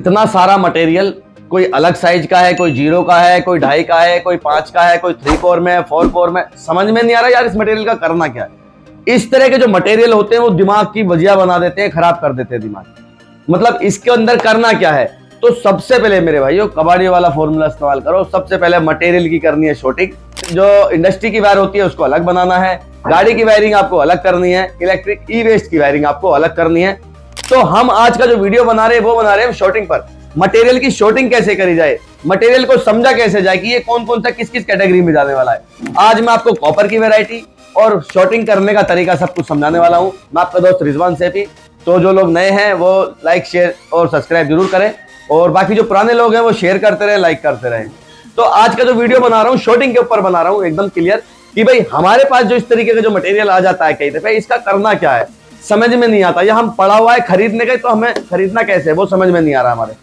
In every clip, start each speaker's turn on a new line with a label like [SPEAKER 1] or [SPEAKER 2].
[SPEAKER 1] इतना सारा मटेरियल, कोई अलग साइज का है, कोई 0 का है, कोई 2.5 का है, कोई 5 का है, कोई 3 कोर में है, 4 कोर में, समझ में नहीं आ रहा यार इस मटेरियल का करना क्या है। इस तरह के जो मटेरियल होते हैं वो दिमाग की बजिया बना देते हैं, खराब कर देते हैं दिमाग। मतलब इसके अंदर करना क्या है, तो सबसे पहले मेरे भाइयों कबाड़ी वाला फॉर्मूला इस्तेमाल करो। सबसे पहले मटेरियल की करनी है शॉर्टिंग, जो इंडस्ट्री की वायर होती है उसको अलग बनाना है, गाड़ी की वायरिंग आपको अलग करनी है, इलेक्ट्रिक ई वेस्ट की वायरिंग आपको अलग करनी है। तो हम आज का जो वीडियो बना रहे हैं वो बना रहे हैं शॉर्टिंग पर। मटेरियल की शॉर्टिंग कैसे करी जाए, मटेरियल को समझा कैसे जाए कि ये कौन कौन सा किस किस कैटेगरी में जाने वाला है। आज मैं आपको कॉपर की वैरायटी और शॉर्टिंग करने का तरीका सब कुछ समझाने वाला हूं। मैं आपका दोस्त रिजवान सैफी। तो जो लोग नए हैं वो लाइक शेयर और सब्सक्राइब जरूर करें, और बाकी जो पुराने लोग हैं वो शेयर करते रहे, लाइक करते रहे। तो आज का जो वीडियो बना रहा हूँ शॉर्टिंग के ऊपर बना रहा हूँ, एकदम क्लियर कि भाई हमारे पास जो इस तरीके का जो मटेरियल आ जाता है कई दफे, इसका करना क्या है समझ में नहीं आता। या हम पड़ा हुआ है खरीदने का, तो हमें खरीदना कैसे वो समझ में नहीं आ रहा हमारे।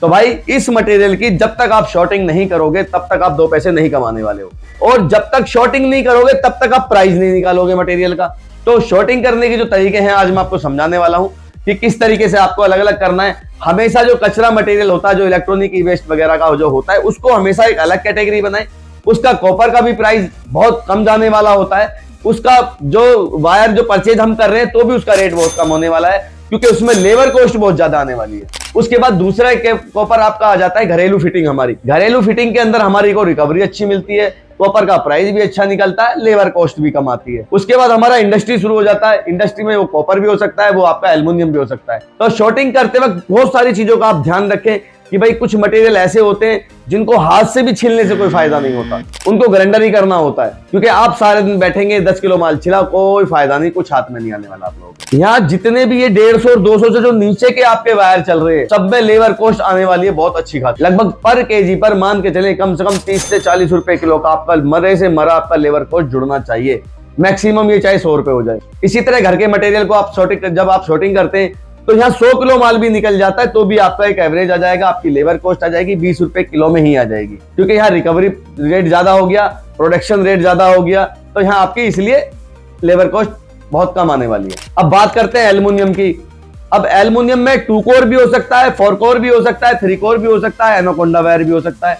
[SPEAKER 1] तो भाई इस मटेरियल की जब तक आप शॉर्टिंग नहीं करोगे तब तक आप 2 पैसे नहीं कमाने वाले हो, और जब तक शॉर्टिंग नहीं करोगे तब तक आप प्राइस नहीं निकालोगे मटेरियल का। तो शॉर्टिंग करने के जो तरीके हैं आज मैं आपको समझाने वाला हूं कि किस तरीके से आपको अलग अलग करना है। हमेशा जो कचरा मटेरियल होता है, जो इलेक्ट्रॉनिक ई वेस्ट वगैरह का जो होता है, उसको हमेशा एक अलग कैटेगरी बनाए। उसका कॉपर का भी प्राइस बहुत कम जाने वाला होता है, उसका जो वायर जो परचेज हम कर रहे हैं तो भी उसका रेट बहुत कम होने वाला है, क्योंकि उसमें लेबर कॉस्ट बहुत ज्यादा आने वाली है। उसके बाद दूसरा कॉपर आपका आ जाता है घरेलू फिटिंग। हमारी घरेलू फिटिंग के अंदर हमारी को रिकवरी अच्छी मिलती है, कॉपर का प्राइस भी अच्छा निकलता है, लेबर कॉस्ट भी कम आती है। उसके बाद हमारा इंडस्ट्री शुरू हो जाता है। इंडस्ट्री में वो कॉपर भी हो सकता है, वो आपका एल्युमिनियम भी हो सकता है। तो शॉर्टिंग करते वक्त बहुत सारी चीजों का आप ध्यान रखें कि भाई कुछ मटेरियल ऐसे होते हैं जिनको हाथ से भी छीलने से कोई फायदा नहीं होता, उनको ग्राइंडर ही करना होता है, क्योंकि आप सारे दिन बैठेंगे 10 किलो माल छिला, कोई फायदा नहीं, कुछ हाथ में नहीं आने वाला आप लोगों। यहाँ जितने भी ये 150 और 200 से जो नीचे के आपके वायर चल रहे हैं, सब में लेबर कॉस्ट आने वाली है बहुत अच्छी खासी। लगभग पर केजी पर मान के चले कम से कम 30 से 40 रुपए किलो का आपका मरे से मरा आपका लेबर कॉस्ट जुड़ना चाहिए। मैक्सिमम ये चाहे 100 रुपए हो जाए। इसी तरह घर के मटेरियल को आप जब आप शॉर्टिंग करते हैं तो यहाँ 100 किलो माल भी निकल जाता है तो भी आपका एक एवरेज आ जाएगा, आपकी लेबर कॉस्ट आ जाएगी 20 रुपए किलो में ही आ जाएगी, क्योंकि यहाँ रिकवरी रेट ज्यादा हो गया, प्रोडक्शन रेट ज्यादा हो गया, तो यहाँ आपकी इसलिए लेबर कॉस्ट बहुत कम आने वाली है। अब बात करते हैं एल्युमिनियम की। अब एल्युमिनियम में 2 कोर भी हो सकता है, 4 कोर भी हो सकता है, 3 कोर भी हो सकता है, एनाकोंडा वायर भी हो सकता है।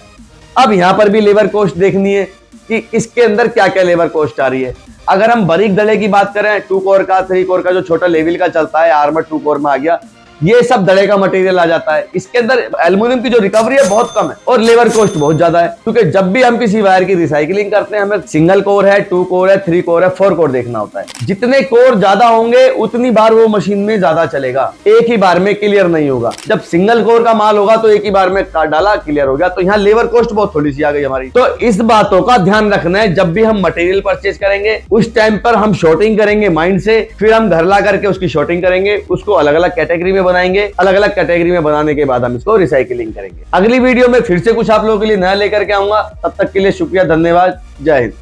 [SPEAKER 1] अब यहाँ पर भी लेबर कॉस्ट देखनी है कि इसके अंदर क्या क्या लेबर कॉस्ट आ रही है। अगर हम बारीक दड़े की बात करें, 2 कोर का, 3 कोर का जो छोटा लेवल का चलता है, आर्मर 2 कोर में आ गया, ये सब दड़े का मटेरियल आ जाता है। इसके अंदर एल्युमिनियम की जो रिकवरी है बहुत कम है और लेबर कॉस्ट बहुत ज्यादा है, क्योंकि जब भी हम किसी वायर की रिसाइकलिंग करते हैं हमें सिंगल कोर है, 2 कोर है, 3 कोर है, 4 कोर देखना होता है। जितने कोर ज्यादा होंगे उतनी बार वो मशीन में ज्यादा चलेगा, एक ही बार में क्लियर नहीं होगा। जब सिंगल कोर का माल होगा तो एक ही बार में काट डाला, क्लियर हो गया। तो यहाँ लेबर कॉस्ट बहुत थोड़ी सी आ गई हमारी। तो इस बातों का ध्यान रखना है जब भी हम मटेरियल परचेज करेंगे, उस टाइम पर हम शॉर्टिंग करेंगे माइंड से, फिर हम घर ला करके उसकी शॉर्टिंग करेंगे, उसको अलग अलग कैटेगरी में बनाएंगे, अलग अलग कैटेगरी में बनाने के बाद हम इसको रिसाइकलिंग करेंगे। अगली वीडियो में फिर से कुछ आप लोगों के लिए नया लेकर के आऊंगा। तब तक के लिए शुक्रिया, धन्यवाद, जय हिंद।